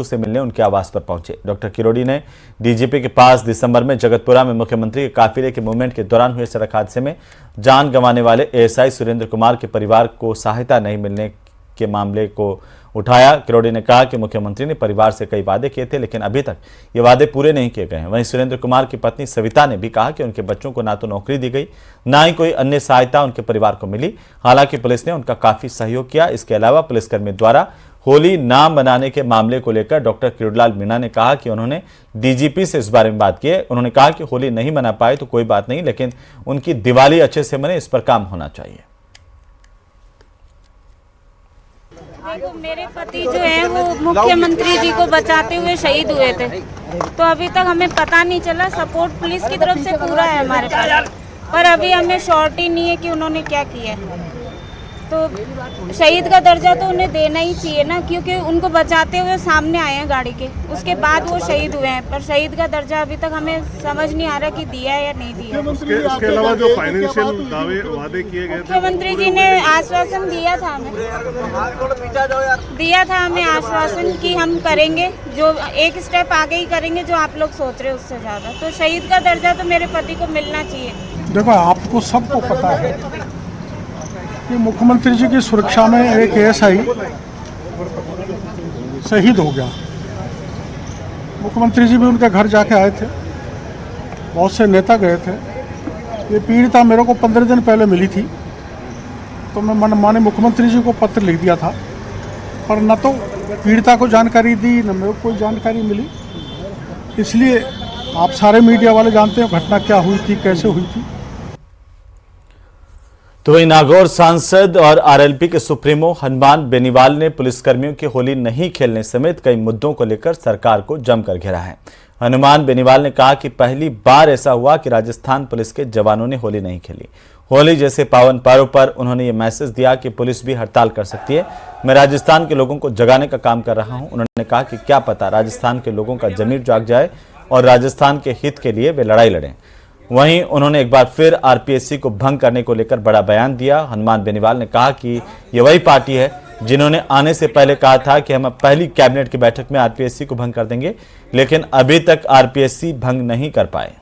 से मिलने उनके आवास पर पहुंचे। डॉक्टर किरोड़ी ने डीजीपी के पास दिसंबर में जगतपुरा में मुख्यमंत्री के काफिले के मूवमेंट के दौरान हुए सड़क हादसे में जान गंवाने वाले एएसआई सुरेंद्र कुमार के परिवार को सहायता नहीं मिलने के मामले को उठाया। किरोड़ी ने कहा कि मुख्यमंत्री ने परिवार से कई वादे किए थे, लेकिन अभी तक ये वादे पूरे नहीं किए गए हैं। वहीं सुरेंद्र कुमार की पत्नी सविता ने भी कहा कि उनके बच्चों को ना तो नौकरी दी गई, ना ही कोई अन्य सहायता उनके परिवार को मिली। हालांकि पुलिस ने उनका काफी सहयोग किया। इसके अलावा पुलिसकर्मी द्वारा होली ना मनाने के मामले को लेकर डॉक्टर किरोड़ीलाल मीणा ने कहा कि उन्होंने डीजीपी से इस बारे में बात की है। उन्होंने कहा कि होली नहीं मना पाए तो कोई बात नहीं, लेकिन उनकी दिवाली अच्छे से मने, इस पर काम होना चाहिए। देखो, मेरे पति जो है वो मुख्यमंत्री जी को बचाते हुए शहीद हुए थे, तो अभी तक हमें पता नहीं चला। सपोर्ट पुलिस की तरफ से पूरा है हमारे पास, पर अभी हमें श्योरिटी नहीं है कि उन्होंने क्या किया है। तो शहीद का दर्जा तो उन्हें देना ही चाहिए ना, क्योंकि उनको बचाते हुए सामने आए हैं गाड़ी के, उसके बाद वो शहीद हुए हैं। पर शहीद का दर्जा अभी तक हमें समझ नहीं आ रहा कि दिया है या नहीं दिया। इसके अलावा जो फाइनेंशियल दावे वादे किए गए थे, मुख्यमंत्री जी ने आश्वासन दिया था हमें आश्वासन कि हम करेंगे, जो एक स्टेप आगे ही करेंगे जो आप लोग सोच रहे हो उससे ज़्यादा। तो शहीद का दर्जा तो मेरे पति को मिलना चाहिए। देखो, आपको सबको पता है कि मुख्यमंत्री जी की सुरक्षा में एक एएसआई शहीद हो गया। मुख्यमंत्री जी भी उनके घर जाके आए थे, बहुत से नेता गए थे। ये पीड़िता मेरे को 15 दिन पहले मिली थी, तो मैं माननीय मुख्यमंत्री जी को पत्र लिख दिया था, पर न तो पीड़िता को जानकारी दी, न मेरे को कोई जानकारी मिली। इसलिए आप सारे मीडिया वाले जानते हो घटना क्या हुई थी, कैसे हुई थी। तो वहीं नागौर सांसद और आरएलपी के सुप्रीमो हनुमान बेनीवाल ने पुलिसकर्मियों की होली नहीं खेलने समेत कई मुद्दों को लेकर सरकार को जमकर घेरा है। हनुमान बेनीवाल ने कहा कि पहली बार ऐसा हुआ कि राजस्थान पुलिस के जवानों ने होली नहीं खेली। होली जैसे पावन पर्व पर उन्होंने ये मैसेज दिया कि पुलिस भी हड़ताल कर सकती है। मैं राजस्थान के लोगों को जगाने का काम कर रहा हूं। उन्होंने कहा कि क्या पता राजस्थान के लोगों का जमीर जाग जाए और राजस्थान के हित के लिए वे लड़ाई लड़ें। वहीं उन्होंने एक बार फिर आरपीएससी को भंग करने को लेकर बड़ा बयान दिया। हनुमान बेनीवाल ने कहा कि ये वही पार्टी है जिन्होंने आने से पहले कहा था कि हम पहली कैबिनेट की बैठक में आरपीएससी को भंग कर देंगे, लेकिन अभी तक आरपीएससी भंग नहीं कर पाए।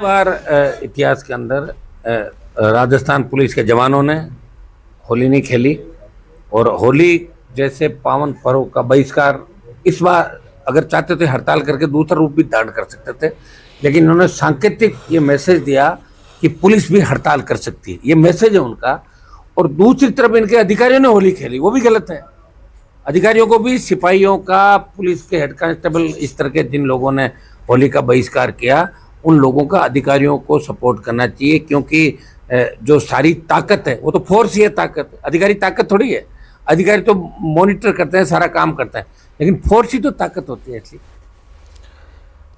बार इतिहास के अंदर राजस्थान पुलिस के जवानों ने होली नहीं खेली और होली जैसे पावन पर्व का बहिष्कार इस बार अगर चाहते थे हड़ताल करके दूसरा रूप भी धारण कर सकते थे, लेकिन उन्होंने सांकेतिक ये मैसेज दिया कि पुलिस भी हड़ताल कर सकती है। ये मैसेज है उनका। और दूसरी तरफ इनके अधिकारियों ने होली खेली, वो भी गलत है। अधिकारियों को भी, सिपाहियों का, पुलिस के हेड कांस्टेबल, इस तरह के जिन लोगों ने होली का बहिष्कार किया, उन लोगों का अधिकारियों को सपोर्ट करना चाहिए, क्योंकि जो सारी ताकत है वो तो फोर्स ही है। ताकत, अधिकारी ताकत थोड़ी है। अधिकारी तो मॉनिटर करते हैं, सारा काम करता है, लेकिन फोर्स ही तो ताकत होती है। इसलिए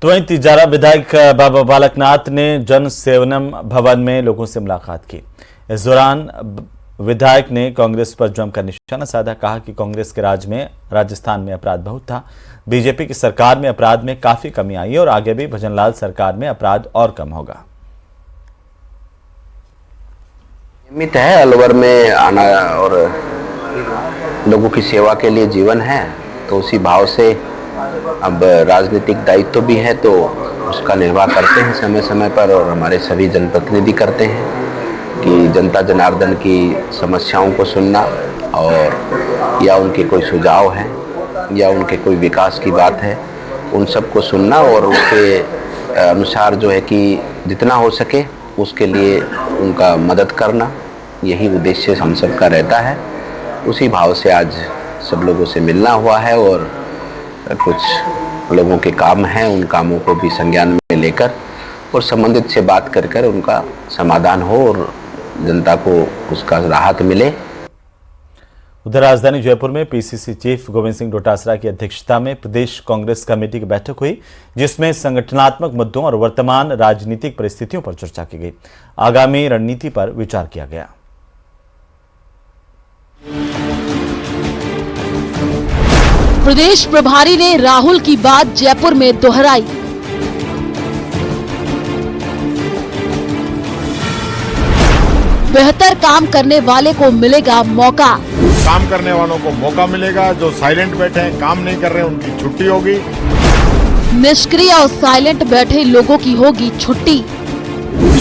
तो वहीं तिजारा विधायक बाबा बालकनाथ ने जन सेवनम भवन में लोगों से मुलाकात की। इस दौरान विधायक ने कांग्रेस पर जमकर निशाना साधा। कहा कि कांग्रेस के राज में राजस्थान में अपराध बहुत था, बीजेपी की सरकार में अपराध में काफी कमी आई है और आगे भी भजनलाल सरकार में अपराध और कम होगा। नियमित है अलवर में आना और लोगों की सेवा के लिए जीवन है, तो उसी भाव से अब राजनीतिक दायित्व भी है तो उसका निर्वाह करते हैं समय समय पर। और हमारे सभी जनप्रतिनिधि करते हैं कि जनता जनार्दन की समस्याओं को सुनना और या उनके कोई सुझाव है या उनके कोई विकास की बात है, उन सब को सुनना और उसके अनुसार जो है कि जितना हो सके उसके लिए उनका मदद करना, यही उद्देश्य हम सब का रहता है। उसी भाव से आज सब लोगों से मिलना हुआ है और कुछ लोगों के काम हैं, उन कामों को भी संज्ञान में लेकर और संबंधित से बात कर कर उनका समाधान हो और जनता को उसका राहत मिले। उधर राजधानी जयपुर में पीसीसी चीफ गोविंद सिंह डोटासरा की अध्यक्षता में प्रदेश कांग्रेस कमेटी की बैठक हुई, जिसमें संगठनात्मक मुद्दों और वर्तमान राजनीतिक परिस्थितियों पर चर्चा की गई। आगामी रणनीति पर विचार किया गया। प्रदेश प्रभारी ने राहुल की बात जयपुर में दोहराई। बेहतर काम करने वाले को मिलेगा मौका। काम करने वालों को मौका मिलेगा, जो साइलेंट बैठे हैं काम नहीं कर रहे हैं उनकी छुट्टी होगी। निष्क्रिय और साइलेंट बैठे लोगों की होगी छुट्टी।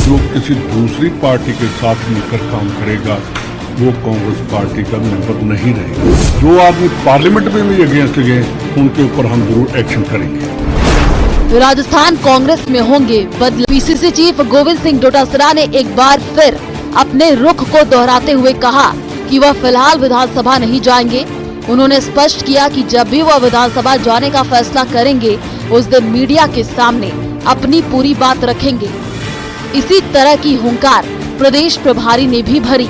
जो किसी दूसरी पार्टी के साथ मिलकर काम करेगा वो कांग्रेस पार्टी का मेंबर नहीं रहेगा। जो आदमी पार्लियामेंट में भी अगेंस्ट गए उनके ऊपर हम जरूर एक्शन करेंगे। राजस्थान कांग्रेस में होंगे बदलाव। पीसीसी चीफ गोविंद सिंह डोटासरा ने एक बार फिर अपने रुख को दोहराते हुए कहा कि वह फिलहाल विधानसभा नहीं जाएंगे। उन्होंने स्पष्ट किया कि जब भी वह विधानसभा जाने का फैसला करेंगे उस दिन मीडिया के सामने अपनी पूरी बात रखेंगे। इसी तरह की हुंकार प्रदेश प्रभारी ने भी भरी।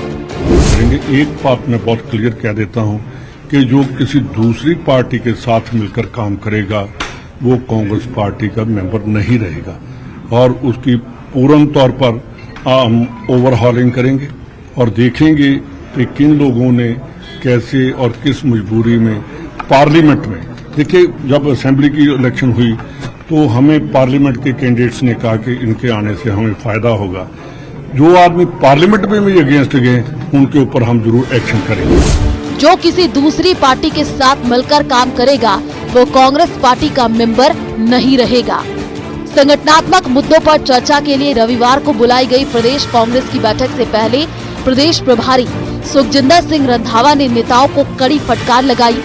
एक बात मैं बहुत क्लियर कह देता हूं कि जो किसी दूसरी पार्टी के साथ मिलकर काम करेगा वो कांग्रेस पार्टी का मेंबर नहीं रहेगा और उसकी पूर्ण तौर पर हम ओवरहॉलिंग करेंगे और देखेंगे कि किन लोगों ने कैसे और किस मजबूरी में पार्लियामेंट में। देखिए, जब असेंबली की इलेक्शन हुई तो हमें पार्लियामेंट के कैंडिडेट्स ने कहा कि इनके आने से हमें फायदा होगा। जो आदमी पार्लियामेंट में भी अगेंस्ट गए उनके ऊपर हम जरूर एक्शन करेंगे। जो किसी दूसरी पार्टी के साथ मिलकर काम करेगा वो कांग्रेस पार्टी का मेंबर नहीं रहेगा। संगठनात्मक मुद्दों पर चर्चा के लिए रविवार को बुलाई गई प्रदेश कांग्रेस की बैठक से पहले प्रदेश प्रभारी सुखजिंदर सिंह रंधावा ने नेताओं को कड़ी फटकार लगाई।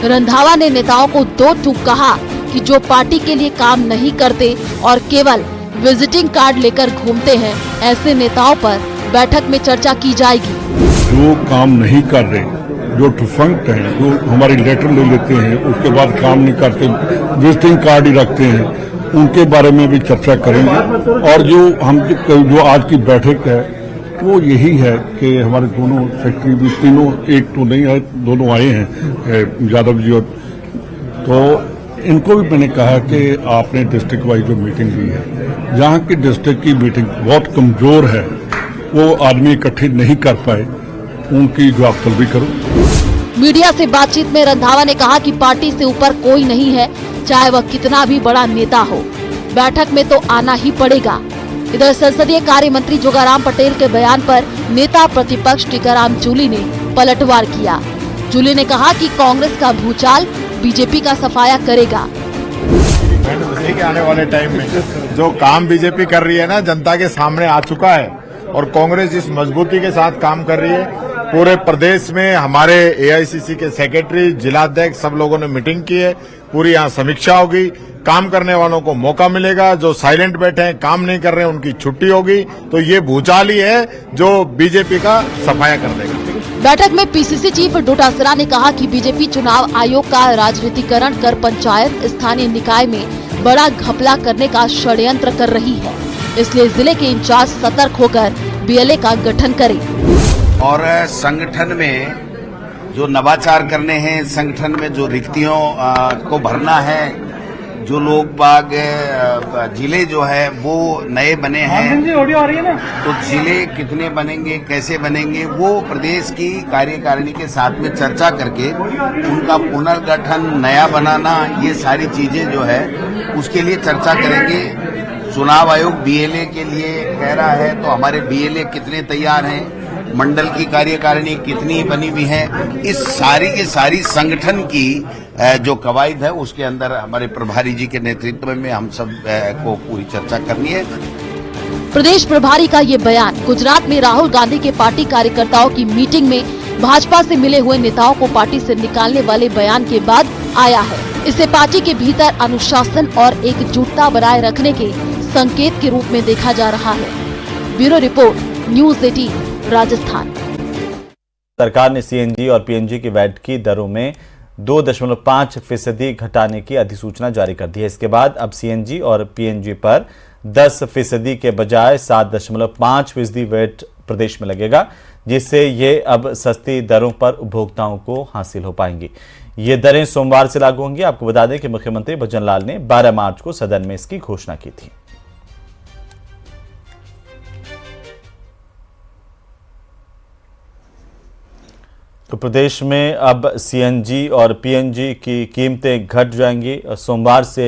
रंधावा ने नेताओं को दो टूक कहा कि जो पार्टी के लिए काम नहीं करते और केवल विजिटिंग कार्ड लेकर घूमते हैं, ऐसे नेताओं पर बैठक में चर्चा की जाएगी। जो काम नहीं कर रहे, जो डिफंक्ट हैं, जो हमारी लेटर ले लेते हैं उसके बाद काम नहीं करते, विजिटिंग कार्ड ही रखते हैं, उनके बारे में भी चर्चा करेंगे। और जो आज की बैठक है वो यही है कि हमारे दोनों सेक्रेटरी भी, तीनों, एक तो नहीं आए, दोनों आए हैं, यादव जी, और तो इनको भी मैंने कहा कि आपने डिस्ट्रिक्ट वाइज जो मीटिंग ली है, जहाँ की डिस्ट्रिक्ट की मीटिंग बहुत कमजोर है, वो आदमी इकट्ठे नहीं कर पाए, उनकी जवाब तलबी करो। मीडिया से बातचीत में रंधावा ने कहा कि पार्टी से ऊपर कोई नहीं है, चाहे वह कितना भी बड़ा नेता हो, बैठक में तो आना ही पड़ेगा। इधर संसदीय कार्य मंत्री जोगाराम पटेल के बयान पर नेता प्रतिपक्ष टीकाराम जूली ने पलटवार किया। जूली ने कहा कि कांग्रेस का भूचाल बीजेपी का सफाया करेगा। आने वाले टाइम में जो काम बीजेपी कर रही है ना, जनता के सामने आ चुका है और कांग्रेस जिस मजबूती के साथ काम कर रही है, पूरे प्रदेश में हमारे एआईसीसी के सेक्रेटरी, जिलाध्यक्ष सब लोगों ने मीटिंग की है, पूरी यहाँ समीक्षा होगी। काम करने वालों को मौका मिलेगा, जो साइलेंट बैठे हैं काम नहीं कर रहे हैं उनकी छुट्टी होगी। तो ये भूचाल ही है जो बीजेपी का सफाया कर देगा। बैठक में पीसीसी चीफ डोटासरा ने कहा कि बीजेपी चुनाव आयोग का राजनीतिकरण कर पंचायत स्थानीय निकाय में बड़ा घपला करने का षड्यंत्र कर रही है, इसलिए जिले के इंचार्ज सतर्क होकर बीएलए का गठन करें। और संगठन में जो नवाचार करने हैं, संगठन में जो रिक्तियों को भरना है, जो लोग बाग जिले जो है वो नए बने हैं, तो जिले कितने बनेंगे, कैसे बनेंगे, वो प्रदेश की कार्यकारिणी के साथ में चर्चा करके उनका पुनर्गठन, नया बनाना, ये सारी चीजें जो है उसके लिए चर्चा करेंगे। चुनाव आयोग बीएलए के लिए कह रहा है, तो हमारे बीएलए कितने तैयार हैं, मंडल की कार्यकारिणी कितनी बनी हुई है, इस सारी की सारी संगठन की जो कवायद है उसके अंदर हमारे प्रभारी जी के नेतृत्व में हम सब को पूरी चर्चा करनी है। प्रदेश प्रभारी का ये बयान गुजरात में राहुल गांधी के पार्टी कार्यकर्ताओं की मीटिंग में भाजपा से मिले हुए नेताओं को पार्टी से निकालने वाले बयान के बाद आया है। इसे पार्टी के भीतर अनुशासन और एकजुटता बनाए रखने के संकेत के रूप में देखा जा रहा है। Bureau report, news 18 Rajasthan. सरकार ने सीएनजी और पीएनजी की वैट की दरों में 2.5% घटाने की अधिसूचना जारी कर दी है। इसके बाद अब सीएनजी और पीएनजी पर 10% के बजाय 7.5% वैट प्रदेश में लगेगा, जिससे ये अब सस्ती दरों पर उपभोक्ताओं को हासिल हो पाएंगी। ये दरें सोमवार से लागू होंगी। आपको बता दें कि मुख्यमंत्री भजन लाल ने 12 मार्च को सदन में इसकी घोषणा की थी। तो प्रदेश में अब सीएनजी और पीएनजी की कीमतें घट जाएंगी। सोमवार से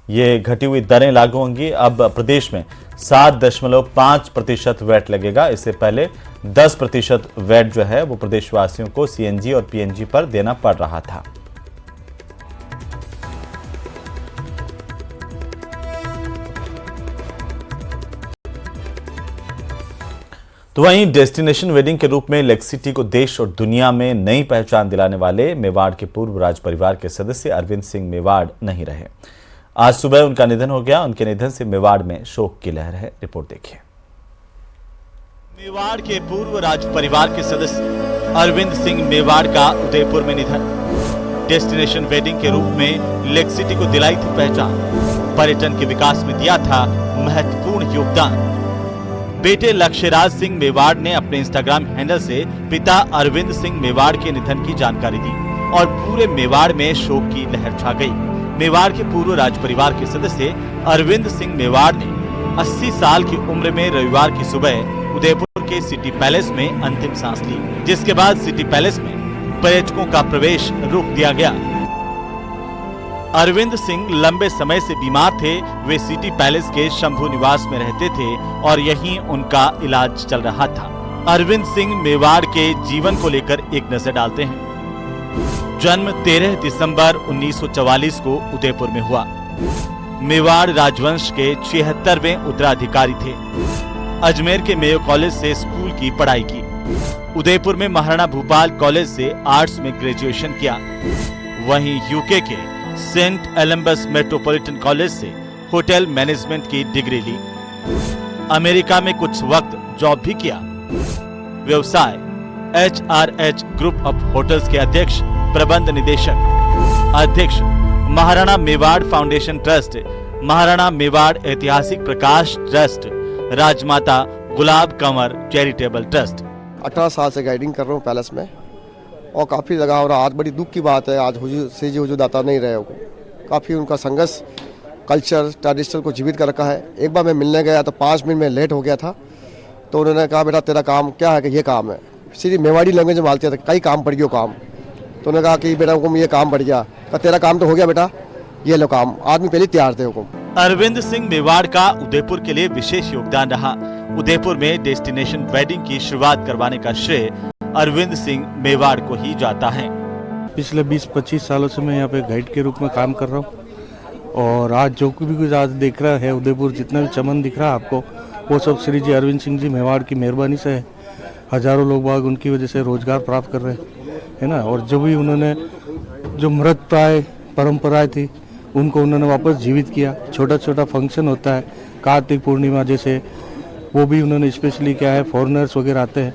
ये घटी हुई दरें लागू होंगी। अब प्रदेश में 7.5% वैट लगेगा। इससे पहले 10% वैट जो है वो प्रदेशवासियों को सीएनजी और पीएनजी पर देना पड़ रहा था। तो वहीं डेस्टिनेशन वेडिंग के रूप में लेक सिटी को देश और दुनिया में नई पहचान दिलाने वाले मेवाड़ के पूर्व राज परिवार के सदस्य अरविंद सिंह मेवाड़ नहीं रहे। आज सुबह उनका निधन हो गया। उनके निधन से मेवाड़ में शोक की लहर है। रिपोर्ट देखिए। मेवाड़ के पूर्व राज परिवार के सदस्य अरविंद सिंह मेवाड़ का उदयपुर में निधन। डेस्टिनेशन वेडिंग के रूप में लेक सिटी को दिलाई थी पहचान। पर्यटन के विकास में दिया था महत्वपूर्ण योगदान। बेटे लक्ष्यराज सिंह मेवाड़ ने अपने इंस्टाग्राम हैंडल से पिता अरविंद सिंह मेवाड़ के निधन की जानकारी दी और पूरे मेवाड़ में शोक की लहर छा गई। मेवाड़ के पूर्व राज परिवार के सदस्य अरविंद सिंह मेवाड़ ने 80 साल की उम्र में रविवार की सुबह उदयपुर के सिटी पैलेस में अंतिम सांस ली, जिसके बाद सिटी पैलेस में पर्यटकों का प्रवेश रोक दिया गया। अरविंद सिंह लंबे समय से बीमार थे। वे सिटी पैलेस के शंभू निवास में रहते थे और यहीं उनका इलाज चल रहा था। अरविंद सिंह मेवाड़ के जीवन को लेकर एक नजर डालते हैं। जन्म 13 दिसंबर 1944 को उदयपुर में हुआ। मेवाड़ राजवंश के 76वें उत्तराधिकारी थे। अजमेर के मेयो कॉलेज से स्कूल की पढ़ाई की। उदयपुर में महाराणा भूपाल कॉलेज से आर्ट्स में ग्रेजुएशन किया। वहीं यूके के सेंट एलम्बस मेट्रोपॉलिटन कॉलेज से होटल मैनेजमेंट की डिग्री ली। अमेरिका में कुछ वक्त जॉब भी किया। व्यवसाय HRH ग्रुप ऑफ होटल्स के अध्यक्ष, प्रबंध निदेशक, अध्यक्ष महाराणा मेवाड़ फाउंडेशन ट्रस्ट, महाराणा मेवाड़ ऐतिहासिक प्रकाश ट्रस्ट, राजमाता गुलाब कंवर चैरिटेबल ट्रस्ट। 18 साल से गाइडिंग कर रहा हूँ पैलेस में और काफ़ी लगाव रहा। आज बड़ी दुख की बात है, आज श्री जी हुजूरदाता नहीं रहे हो। काफ़ी उनका संघर्ष कल्चर ट्रेडिशनल को जीवित कर रखा है। एक बार मैं मिलने गया तो 5 मिनट में लेट हो गया था, तो उन्होंने कहा बेटा तेरा काम क्या है कि ये काम है। सीधी मेवाड़ी लैंग्वेज में बोलते थे, कई काम पड़ गया काम। तो उन्होंने कहा कि बेटा हुकुम ये काम पड़ गया। तो तेरा काम तो हो गया बेटा, ये लो काम। आदमी पहले तैयार थे हुकुम। अरविंद सिंह मेवाड़ का उदयपुर के लिए विशेष योगदान रहा। उदयपुर में डेस्टिनेशन वेडिंग की शुरुआत करवाने का श्रेय अरविंद सिंह मेवाड़ को ही जाता है। पिछले 20-25 सालों से मैं यहाँ पे गाइड के रूप में काम कर रहा हूँ और आज जो भी कुछ आज देख रहा है उदयपुर, जितना भी चमन दिख रहा है आपको, वो सब श्री जी अरविंद सिंह जी मेवाड़ की मेहरबानी से है। हजारों लोग बाग उनकी वजह से रोजगार प्राप्त कर रहे हैं ना। और जो भी उन्होंने जो मृत प्राय परंपराएं थी उनको उन्होंने वापस जीवित किया। छोटा छोटा फंक्शन होता है कार्तिक पूर्णिमा जैसे, वो भी उन्होंने स्पेशली क्या है, फॉरेनर्स वगैरह आते हैं,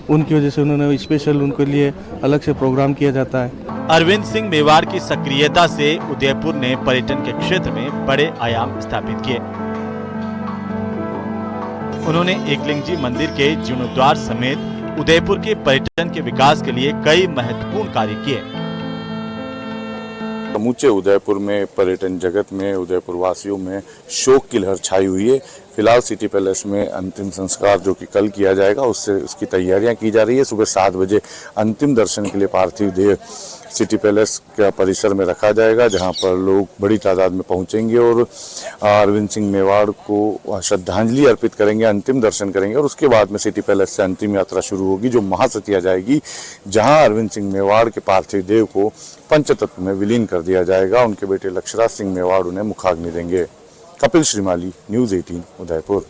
उनकी वजह से उन्होंने स्पेशल उनके लिए अलग से प्रोग्राम किया जाता है। अरविंद सिंह मेवाड़ की सक्रियता से उदयपुर ने पर्यटन के क्षेत्र में बड़े आयाम स्थापित किए। उन्होंने एकलिंग जी मंदिर के जीर्णोद्धार समेत उदयपुर के पर्यटन के विकास के लिए कई महत्वपूर्ण कार्य किए। समूचे उदयपुर में, पर्यटन जगत में, उदयपुर वासियों में शोक की लहर छाई हुई है। फिलहाल सिटी पैलेस में अंतिम संस्कार जो कि कल किया जाएगा, उसकी तैयारियां की जा रही है। सुबह 7 बजे अंतिम दर्शन के लिए पार्थिव देह सिटी पैलेस के परिसर में रखा जाएगा, जहां पर लोग बड़ी तादाद में पहुंचेंगे और अरविंद सिंह मेवाड़ को श्रद्धांजलि अर्पित करेंगे, अंतिम दर्शन करेंगे। और उसके बाद में सिटी पैलेस से अंतिम यात्रा शुरू होगी, जो महासतिया जाएगी, जहां अरविंद सिंह मेवाड़ के पार्थिव देह को पंचतत्व में विलीन कर दिया जाएगा। उनके बेटे लक्ष्यराज सिंह मेवाड़ उन्हें मुखाग्नि देंगे। कपिल श्रीमाली, न्यूज़ 18 उदयपुर।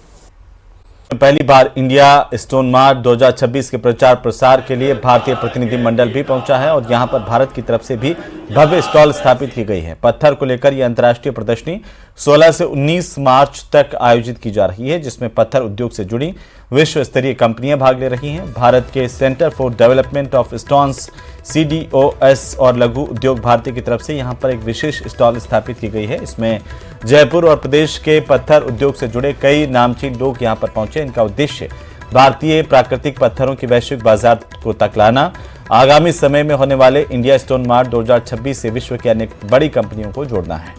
पहली बार इंडिया स्टोन मार्ट 2026 के प्रचार प्रसार के लिए भारतीय प्रतिनिधि मंडल भी पहुंचा है और यहां पर भारत की तरफ से भी भव्य स्टॉल स्थापित की गई है। पत्थर को लेकर यह अंतर्राष्ट्रीय प्रदर्शनी 16 से 19 मार्च तक आयोजित की जा रही है, जिसमें पत्थर उद्योग से जुड़ी विश्व स्तरीय कंपनियां भाग ले रही हैं। भारत के centre for development of stones CDOS और लघु उद्योग भारती की तरफ से यहां पर एक विशेष स्टॉल स्थापित की गई है। इसमें जयपुर और प्रदेश के पत्थर उद्योग से जुड़े कई नामचीन लोग यहां पर पहुंचे। इनका उद्देश्य भारतीय प्राकृतिक पत्थरों की वैश्विक बाजार को तक लाना, आगामी समय में होने वाले इंडिया स्टोन मार्ट 2026 से विश्व की अनेक बड़ी कंपनियों को जोड़ना है।